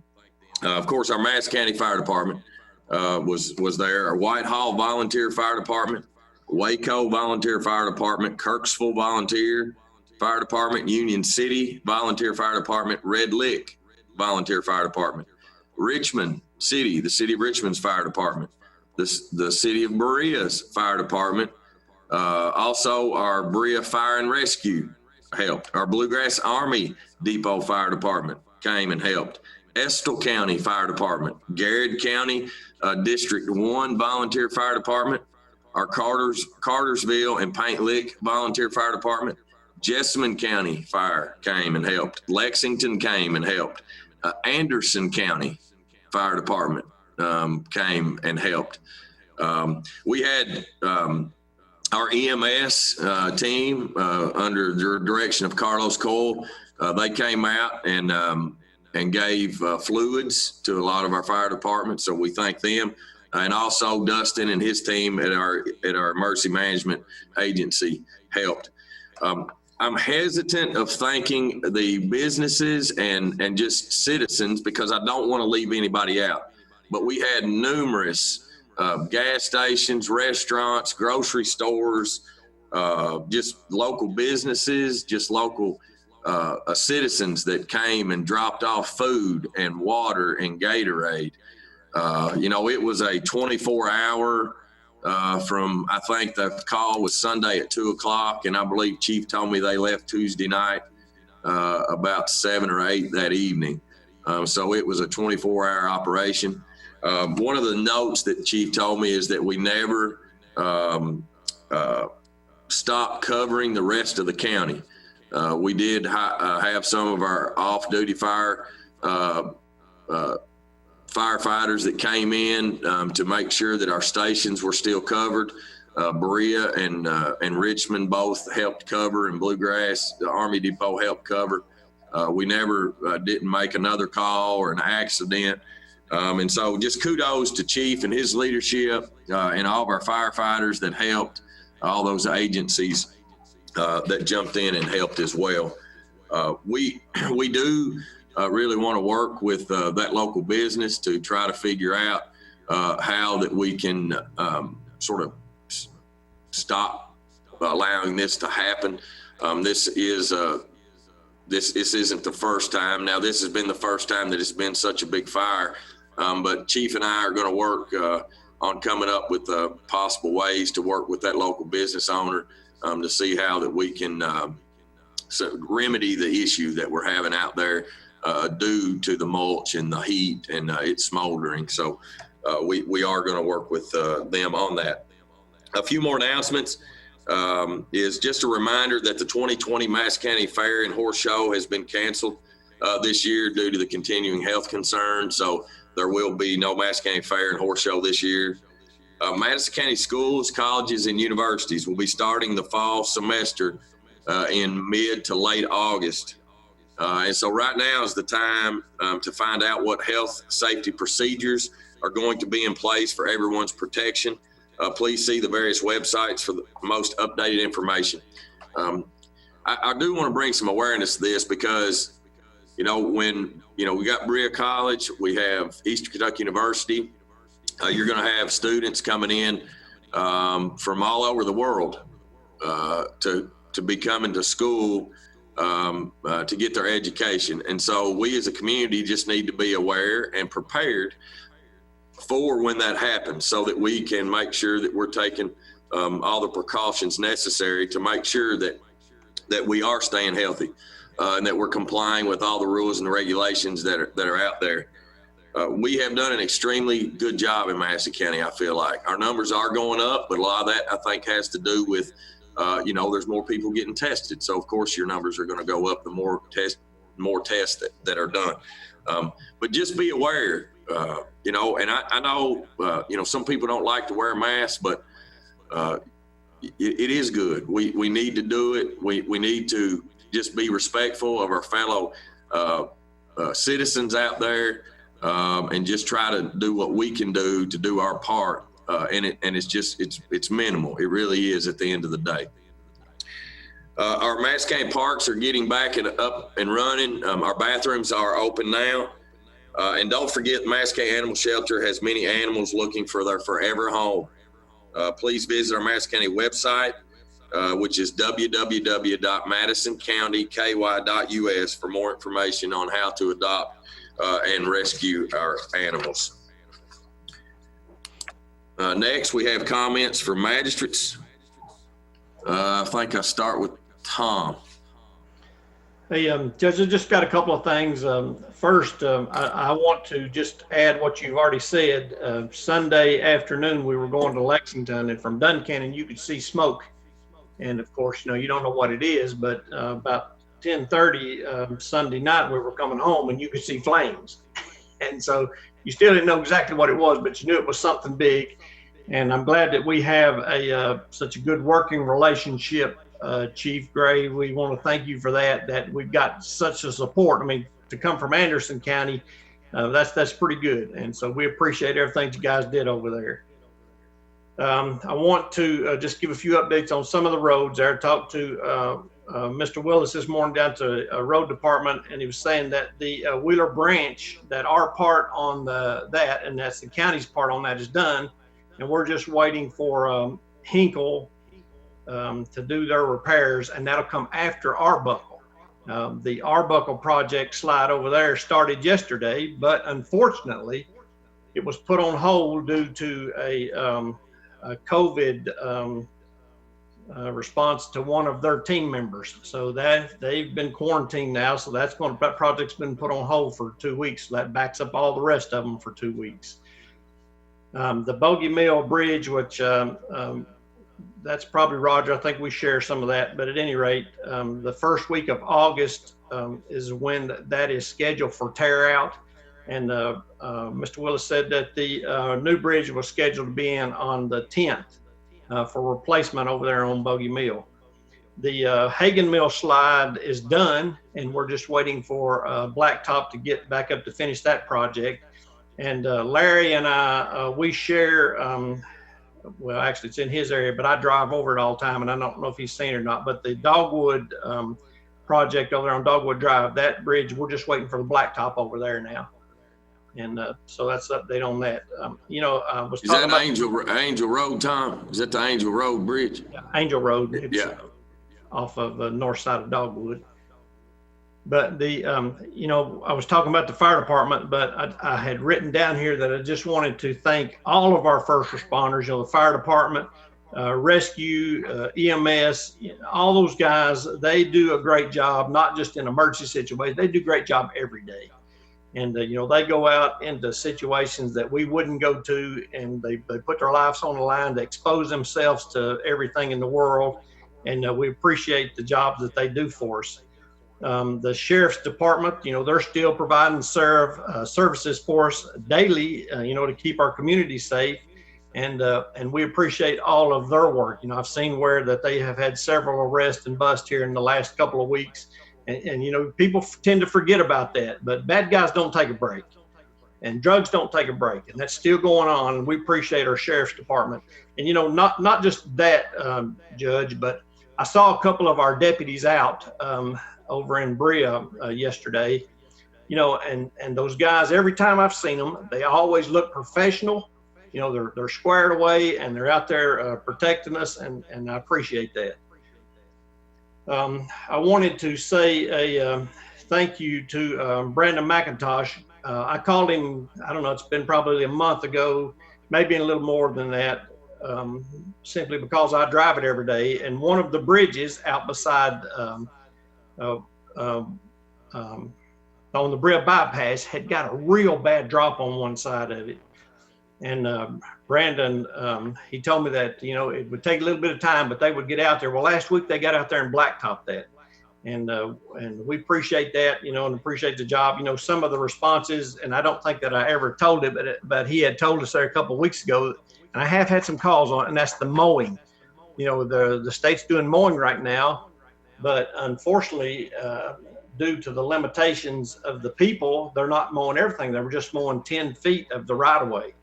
Of course, our Madison County Fire Department was there. Our Whitehall Volunteer Fire Department, Waco Volunteer Fire Department, Kirksville Volunteer Fire Department, Union City Volunteer Fire Department, Red Lick Volunteer Fire Department, Richmond City, the City of Richmond's Fire Department, the City of Berea's Fire Department, also our Berea Fire and Rescue helped. Our Bluegrass Army Depot Fire Department came and helped. Estill County Fire Department, Garrett County District 1 Volunteer Fire Department, our Cartersville and Paint Lick Volunteer Fire Department, Jessamine County Fire came and helped. Lexington came and helped. Anderson County Fire Department came and helped. We had our EMS team under the direction of Carlos Cole. They came out and gave fluids to a lot of our fire departments, so we thank them. And also Dustin and his team at our emergency management agency helped. I'm hesitant of thanking the businesses and just citizens because I don't want to leave anybody out. But we had numerous gas stations, restaurants, grocery stores, just local businesses, just local citizens that came and dropped off food and water and Gatorade. It was a 24-hour from, I think the call was Sunday at 2:00, and I believe Chief told me they left Tuesday night about 7 or 8 that evening. So it was a 24-hour operation. One of the notes that Chief told me is that we never stopped covering the rest of the county. We did have some of our off-duty firefighters that came in to make sure that our stations were still covered. Berea and Richmond both helped cover, and Bluegrass, the Army Depot helped cover. We never didn't make another call or an accident. And so just kudos to Chief and his leadership and all of our firefighters that helped, all those agencies that jumped in and helped as well. We do really want to work with that local business to try to figure out how that we can sort of stop allowing this to happen. This isn't the first time. Now, this has been the first time that it's been such a big fire. But Chief and I are going to work on coming up with possible ways to work with that local business owner to see how that we can remedy the issue that we're having out there due to the mulch and the heat and it's smoldering. So we are going to work with them on that. A few more announcements is just a reminder that the 2020 Madison County Fair and Horse Show has been canceled this year due to the continuing health concerns. So there will be no Madison County Fair and Horse Show this year. Madison County schools, colleges, and universities will be starting the fall semester in mid to late August. And so right now is the time to find out what health safety procedures are going to be in place for everyone's protection. Please see the various websites for the most updated information. I do want to bring some awareness to this because, when, we got Berea College, we have Eastern Kentucky University. You're going to have students coming in from all over the world to be coming to school to get their education. And so we as a community just need to be aware and prepared for when that happens so that we can make sure that we're taking all the precautions necessary to make sure that we are staying healthy and that we're complying with all the rules and regulations that are out there. We have done an extremely good job in Madison County, I feel like. Our numbers are going up, but a lot of that, I think, has to do with, there's more people getting tested. So, of course, your numbers are going to go up the more tests that are done. But just be aware, and I know, some people don't like to wear masks, but it is good. We need to do it. We need to just be respectful of our fellow citizens out there and just try to do what we can do to do our part and it's minimal. It really is at the end of the day. Our Madison parks are getting back up and running. Our bathrooms are open now. And don't forget, Madison Animal Shelter has many animals looking for their forever home. Please visit our Madison County website, which is www.madisoncountyky.us for more information on how to adopt and rescue our animals. Next, we have comments from magistrates. I think I'll start with Tom.
Hey, Judge, I just got a couple of things. First, I want to just add what you've already said. Sunday afternoon, we were going to Lexington, and from Duncannon, you could see smoke. And of course, you don't know what it is, but about 10:30 Sunday night, we were coming home, and you could see flames. And so you still didn't know exactly what it was, but you knew it was something big. And I'm glad that we have such a good working relationship. Chief Gray, we want to thank you for that we've got such a support. I mean, to come from Anderson County, that's pretty good. And so we appreciate everything you guys did over there. I want to just give a few updates on some of the roads there. I talked to Mr. Willis this morning down to road department, and he was saying that the Wheeler branch, that our part on that, and that's the county's part on that, is done. And we're just waiting for Hinkle to do their repairs, and that'll come after Arbuckle. The Arbuckle project slide over there started yesterday, but unfortunately it was put on hold due to a COVID response to one of their team members. So that they've been quarantined now. So that project's been put on hold for 2 weeks. So that backs up all the rest of them for 2 weeks. The Bogey Mill Bridge, which that's probably Roger. I think we share some of that, but at any rate, the first week of August is when that is scheduled for tear out. And Mr. Willis said that the new bridge was scheduled to be in on the 10th for replacement over there on Bogey Mill. The Hagen Mill slide is done, and we're just waiting for Blacktop to get back up to finish that project. And Larry and I, we share, well, actually it's in his area, but I drive over it all the time, and I don't know if he's seen it or not, but the Dogwood project over there on Dogwood Drive, that bridge, we're just waiting for the Blacktop over there now. And so that's the update on that. I was
Is
talking
that
about
Angel Road, Tom? Is that the Angel Road Bridge?
Angel Road. It's,
yeah.
Off of the north side of Dogwood. But the, I was talking about the fire department, but I had written down here that I just wanted to thank all of our first responders, the fire department, rescue, EMS, all those guys. They do a great job, not just in emergency situations. They do a great job every day. And, they go out into situations that we wouldn't go to, and they put their lives on the line to expose themselves to everything in the world. And we appreciate the jobs that they do for us. The sheriff's department, they're still providing services for us daily, to keep our community safe. And we appreciate all of their work. I've seen where that they have had several arrests and busts here in the last couple of weeks. And people tend to forget about that, but bad guys don't take a break, and drugs don't take a break, and that's still going on. And we appreciate our sheriff's department. And not just that, Judge, but I saw a couple of our deputies out over in Brea yesterday. And those guys, every time I've seen them, they always look professional. They're squared away, and they're out there protecting us, and I appreciate that. I wanted to say a thank you to Brandon McIntosh. I called him, I don't know, it's been probably a month ago, maybe a little more than that, simply because I drive it every day. And one of the bridges out beside on the Brea bypass had got a real bad drop on one side of it. And Brandon, he told me that, it would take a little bit of time, but they would get out there. Well, last week they got out there and blacktopped that. And we appreciate that, and appreciate the job. Some of the responses, and I don't think that I ever told it, but he had told us there a couple of weeks ago, and I have had some calls on it, and that's the mowing. The state's doing mowing right now, but unfortunately, due to the limitations of the people, they're not mowing everything. They were just mowing 10 feet of the right of way.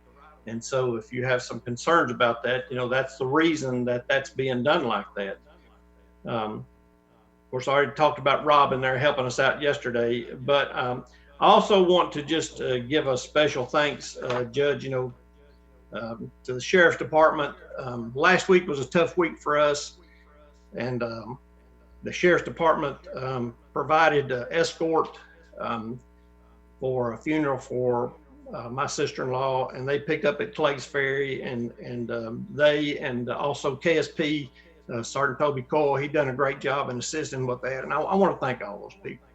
And so if you have some concerns about that, that's the reason that that's being done like that. Of course, I already talked about Robin there helping us out yesterday, but I also want to just give a special thanks, Judge, to the Sheriff's Department. Last week was a tough week for us, and the Sheriff's Department provided escort for a funeral for my sister-in-law, and they picked up at Clays Ferry, and they and also KSP, Sergeant Toby Coyle, he done a great job in assisting with that, and I want to thank all those people.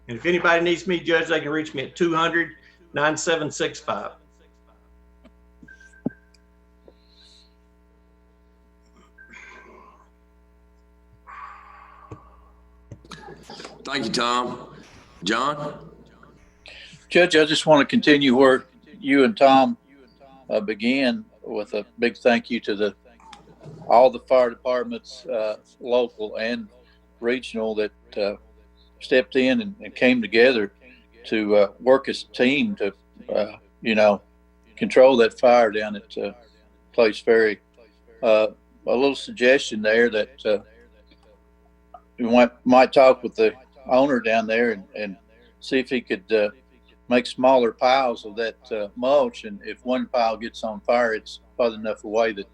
And if anybody needs me, Judge, they can reach me at 200-9765.
Thank you, Tom. John?
Judge, I just want to continue where you and Tom began with a big thank you to all the fire departments, local and regional, that stepped in and came together to work as a team to, control that fire down at Clays Ferry. A little suggestion there that we might talk with the owner down there and see if he could make smaller piles of that mulch, and if one pile gets on fire, it's farther enough away that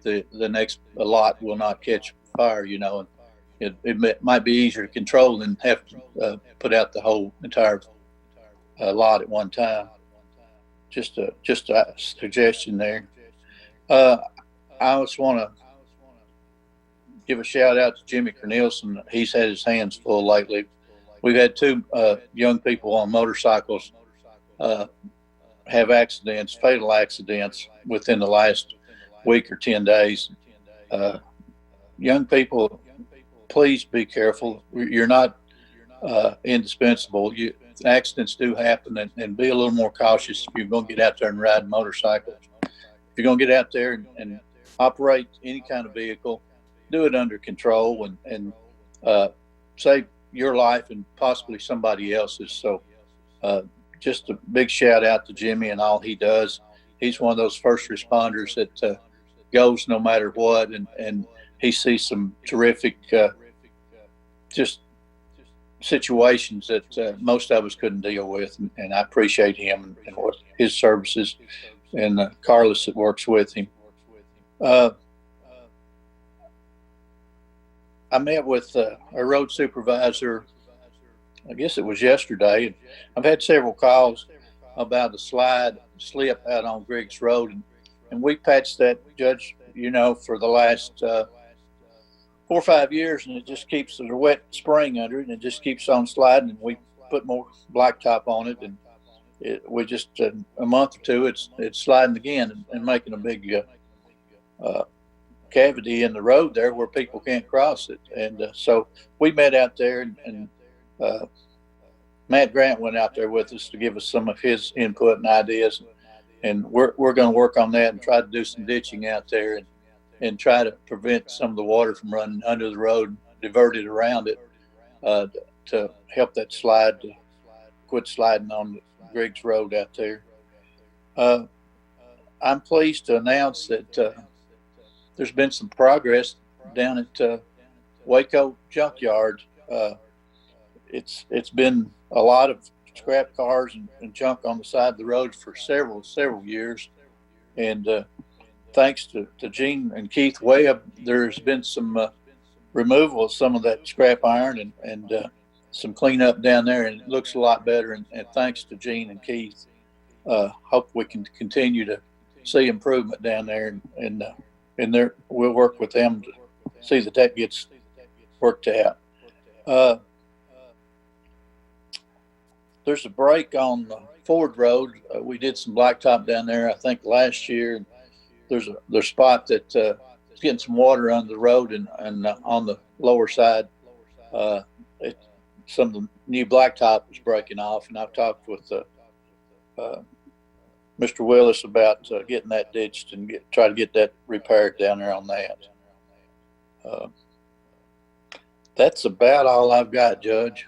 the next lot will not catch fire, and it might be easier to control than have to put out the whole entire lot at one time. Just a suggestion there. I just want to give a shout out to Jimmy Cornelison. He's had his hands full lately. We've had two young people on motorcycles have accidents, fatal accidents, within the last week or 10 days. Young people, please be careful. You're not indispensable. Accidents do happen, and be a little more cautious if you're going to get out there and ride motorcycles. If you're going to get out there and operate any kind of vehicle, do it under control and save your life and possibly somebody else's. So just a big shout out to Jimmy and all he does. He's one of those first responders that goes no matter what, and he sees some terrific just situations that most of us couldn't deal with, and I appreciate him and what his services, and Carlos that works with him. I met with a road supervisor, I guess it was yesterday, and I've had several calls about the slip out on Griggs Road, and we patched that, Judge, for the last 4 or 5 years, and it just keeps, there's a wet spring under it, and it just keeps on sliding, and we put more blacktop on it, and we just, a month or two, it's sliding again and making a big cavity in the road there where people can't cross it. And so we met out there, and Matt Grant went out there with us to give us some of his input and ideas, and we're going to work on that and try to do some ditching out there and try to prevent some of the water from running under the road, divert it around it to help that slide to quit sliding on the Griggs Road out there. I'm pleased to announce that there's been some progress down at Waco Junkyard. It's been a lot of scrap cars and junk on the side of the road for several years, and thanks to Gene and Keith Webb, there's been some removal of some of that scrap iron and some cleanup down there, and it looks a lot better. And thanks to Gene and Keith, hope we can continue to see improvement down there, and there we'll work with them to see that gets worked out. There's a break on Ford Road. We did some blacktop down there, I think, last year. There's a spot that is getting some water under the road, and on the lower side, some of the new blacktop is breaking off. And I've talked with Mr. Willis about getting that ditched and try to get that repaired down there on that. That's about all I've got, Judge.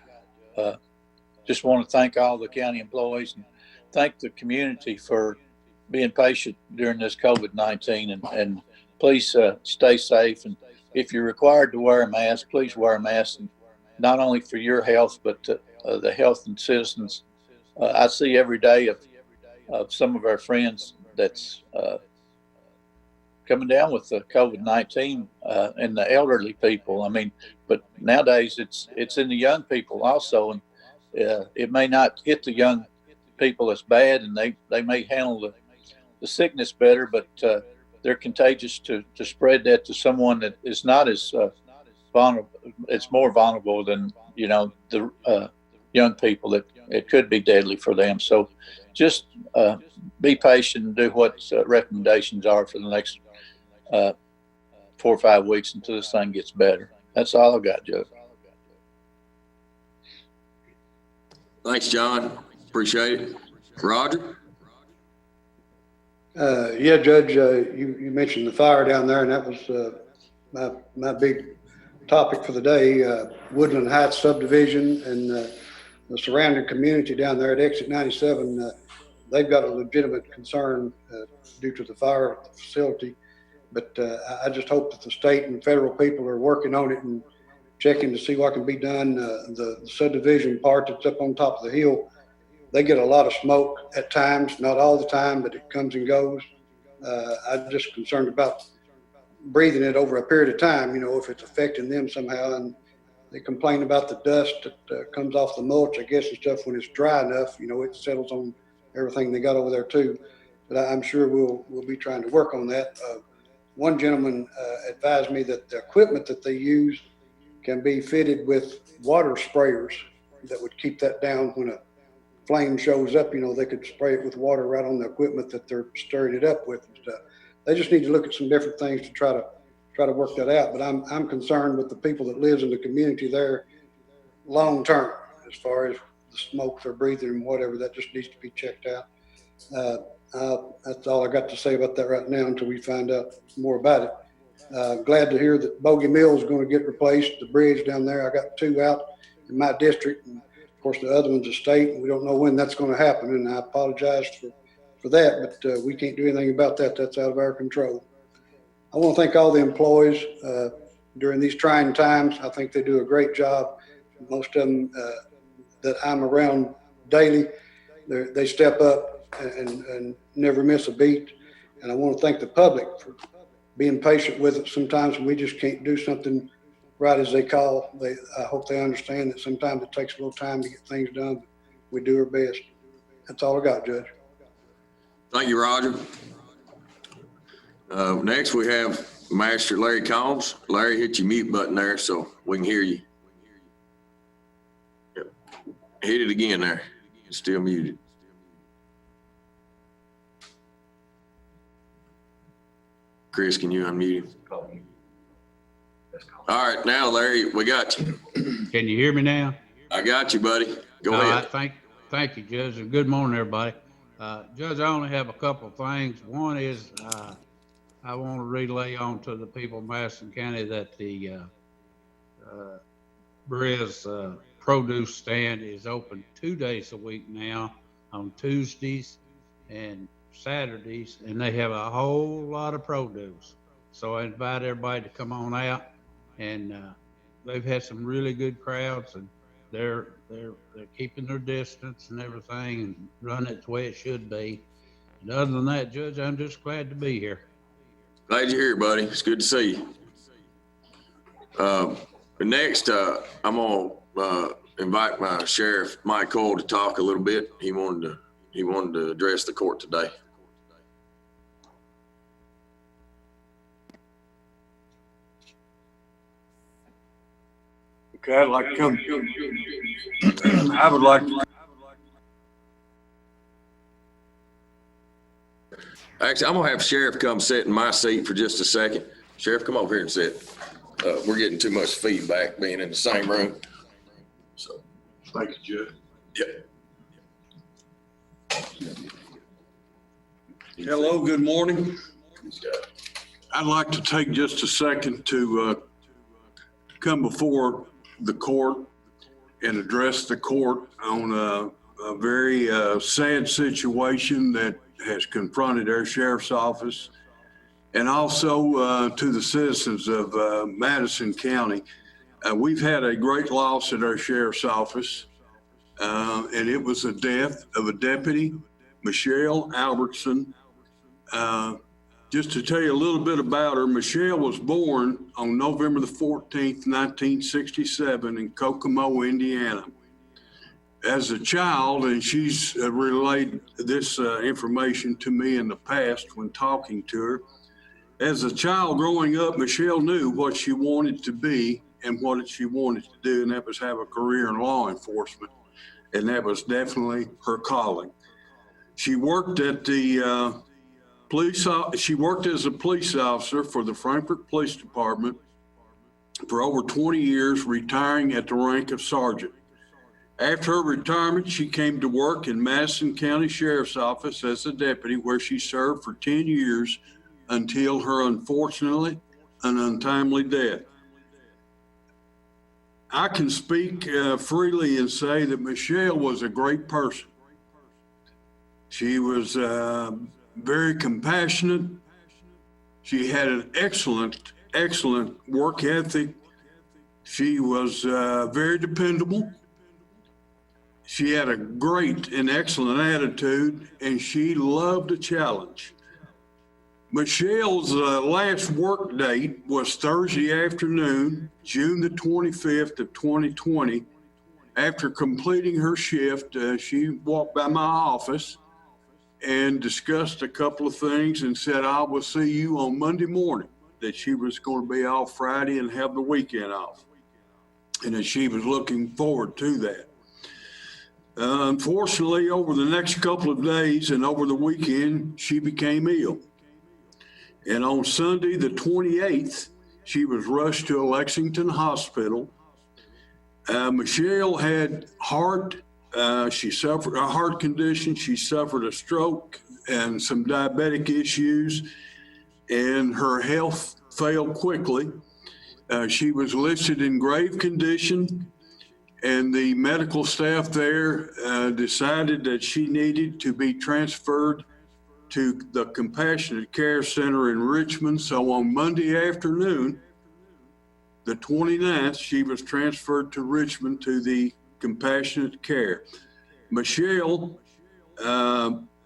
Just want to thank all the county employees and thank the community for being patient during this COVID-19, and please stay safe. And if you're required to wear a mask, please wear a mask, and not only for your health, but the health and citizens. I see every day of some of our friends that's coming down with the COVID-19 and the elderly people. I mean, but nowadays it's in the young people also, and it may not hit the young people as bad, and they may handle the sickness better, but they're contagious to spread that to someone that is not as vulnerable. It's more vulnerable than, you know, the young people, that it could be deadly for them. So just be patient and do what recommendations are for the next 4 or 5 weeks until this thing gets better. That's all I've got, Judge.
Thanks, John. Appreciate it. Roger?
Yeah, Judge, you mentioned the fire down there, and that was my big topic for the day. Woodland Heights subdivision and the surrounding community down there at exit 97, they've got a legitimate concern due to the fire at the facility. But I just hope that the state and federal people are working on it and checking to see what can be done. The subdivision part that's up on top of the hill, they get a lot of smoke at times, not all the time, but it comes and goes. I'm just concerned about breathing it over a period of time, you know, if it's affecting them somehow. And they complain about the dust that comes off the mulch, I guess, and stuff. When it's dry enough, you know, it settles on everything they got over there too. But I'm sure we'll be trying to work on that. One gentleman advised me that the equipment that they use can be fitted with water sprayers that would keep that down. When a flame shows up, you know, they could spray it with water right on the equipment that they're stirring it up with and stuff. They just need to look at some different things to try to work that out. But I'm concerned with the people that lives in the community there long term, as far as the smoke they're breathing and whatever. That just needs to be checked out. That's all I got to say about that right now until we find out more about it. Glad to hear that Bogey Mill is going to get replaced. The bridge down there, I got 2 out in my district, and of course the other one's a state, and we don't know when that's going to happen. And I apologize for that, but we can't do anything about that. That's out of our control. I want to thank all the employees during these trying times. I think they do a great job. Most of them that I'm around daily, they step up and never miss a beat. And I want to thank the public for being patient with it sometimes when we just can't do something right as they call. I hope they understand that sometimes it takes a little time to get things done, but we do our best. That's all I got, Judge.
Thank you, Roger. Next, we have Master Larry Combs. Larry, hit your mute button there so we can hear you. Yep. Hit it again there. It's still muted. Chris, can you unmute him? All right, now, Larry, we got you.
Can you hear me now?
I got you, buddy. Go ahead.
Thank you, Judge, and good morning, everybody. Judge, I only have a couple of things. One is I want to relay on to the people of Madison County that the Briz produce stand is open 2 days a week now, on Tuesdays and Saturdays, and they have a whole lot of produce. So I invite everybody to come on out, and they've had some really good crowds, and they're keeping their distance and everything and running it the way it should be. And other than that, Judge, I'm just glad to be here.
Glad you're here, buddy. It's good to see you. Next, I'm gonna invite my sheriff, Mike Cole, to talk a little bit. He wanted to address the court today.
Okay, I'd like to come. I would like to.
Actually, I'm gonna have Sheriff come sit in my seat for just a second. Sheriff, come over here and sit. We're getting too much feedback being in the same room. So,
Thank you, Judge.
Yep.
Hello, good morning. I'd like to take just a second to come before the court and address the court on a very sad situation that has confronted our sheriff's office, and also to the citizens of Madison County. We've had a great loss at our sheriff's office, and it was the death of a deputy, Michelle Albertson. Just to tell you a little bit about her, Michelle was born on November the 14th, 1967 in Kokomo, Indiana. As a child, and she's relayed this information to me in the past when talking to her, as a child growing up, Michelle knew what she wanted to be and what she wanted to do, and that was have a career in law enforcement, and that was definitely her calling. She worked at the she worked as a police officer for the Frankfort Police Department for over 20 years, retiring at the rank of sergeant. After her retirement, she came to work in Madison County Sheriff's Office as a deputy, where she served for 10 years until her unfortunately and untimely death. I can speak freely and say that Michelle was a great person. She was very compassionate. She had an excellent work ethic. She was very dependable. She had a great and excellent attitude, and she loved a challenge. Michelle's last work date was Thursday afternoon, June the 25th of 2020. After completing her shift, she walked by my office and discussed a couple of things and said, I will see you on Monday morning, that she was going to be off Friday and have the weekend off, and that she was looking forward to that. Unfortunately, over the next couple of days and over the weekend, she became ill. And on Sunday, the 28th, she was rushed to a Lexington hospital. Michelle had she suffered a heart condition. She suffered a stroke and some diabetic issues, and her health failed quickly. She was listed in grave condition, and the medical staff there decided that she needed to be transferred to the Compassionate Care Center in Richmond. So on Monday afternoon, the 29th, she was transferred to Richmond to the Compassionate Care. Michelle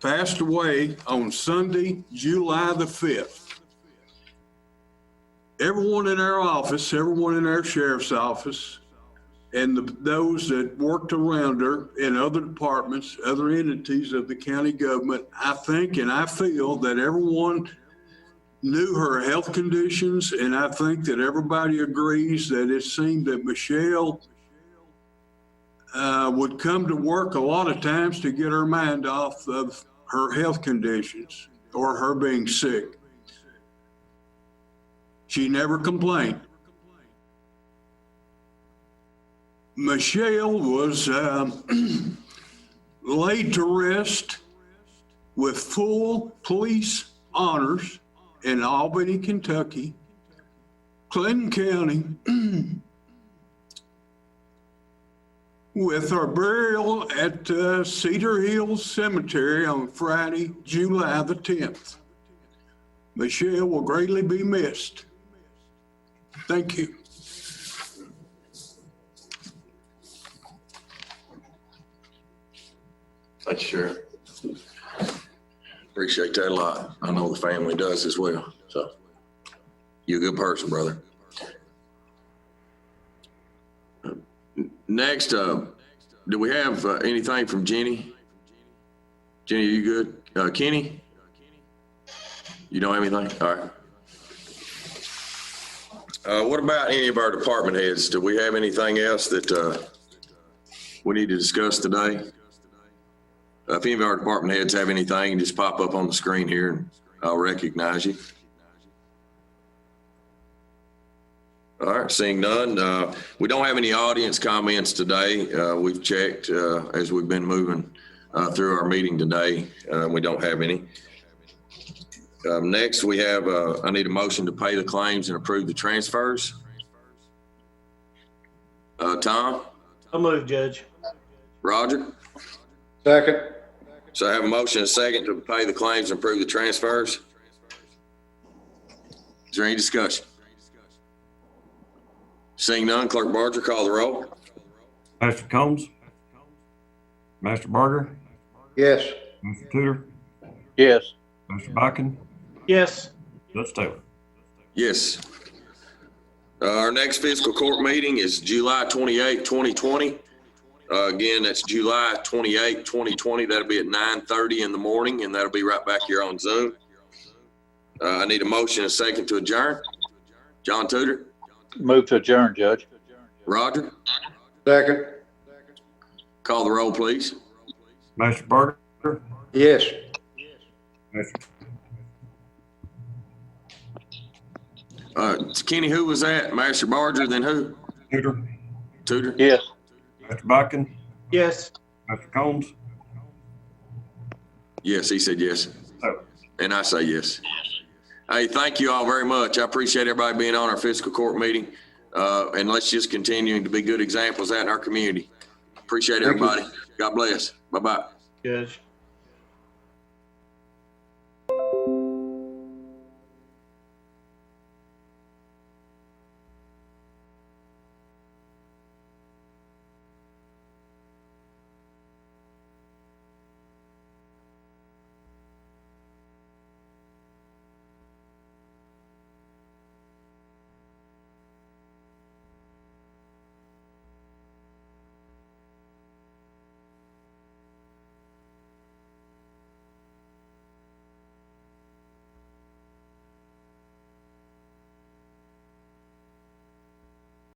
passed away on Sunday, July the 5th. Everyone in our office, everyone in our sheriff's office, and those that worked around her in other departments, other entities of the county government, I think and I feel that everyone knew her health conditions, and I think that everybody agrees that it seemed that Michelle would come to work a lot of times to get her mind off of her health conditions or her being sick. She never complained. Michelle was laid to rest with full police honors in Albany, Kentucky, Clinton County, with her burial at Cedar Hills Cemetery on Friday, July the 10th. Michelle will greatly be missed. Thank you.
Thank you, Sheriff. Appreciate that a lot. I know the family does as well. So you're a good person, brother. Next, do we have anything from Jenny? Jenny, are you good? Kenny? You don't have anything? All right. What about any of our department heads? Do we have anything else that we need to discuss today? If any of our department heads have anything, just pop up on the screen here and I'll recognize you. All right, seeing none. We don't have any audience comments today. We've checked as we've been moving through our meeting today. We don't have any. Next, we have, I need a motion to pay the claims and approve the transfers. Tom?
I'll move, Judge.
Roger?
Second.
So I have a motion and a second to pay the claims and approve the transfers. Is there any discussion? Seeing none, Clerk Barger, call the roll.
Master Combs? Master Barger?
Yes.
Master Tudor?
Yes.
Master Biken?
Yes.
Judge Taylor?
Yes. Our next fiscal court meeting is July 28, 2020. Again, that's July 28, 2020. That'll be at 9:30 in the morning, and that'll be right back here on Zoom. I need a motion and a second to adjourn. John Tudor?
Move to adjourn, Judge.
Roger?
Second.
Call the roll, please.
Master Barger?
Yes.
Master
Kenny, who was that? Master Barger, then who?
Tudor?
Tudor?
Yes.
Master Biken?
Yes.
Master Combs?
Yes, he said yes.
Taylor?
And I say yes. Hey, thank you all very much. I appreciate everybody being on our fiscal court meeting. And let's just continuing to be good examples out in our community. Appreciate
Thank you.
everybody. God bless. Bye-bye.
Judge.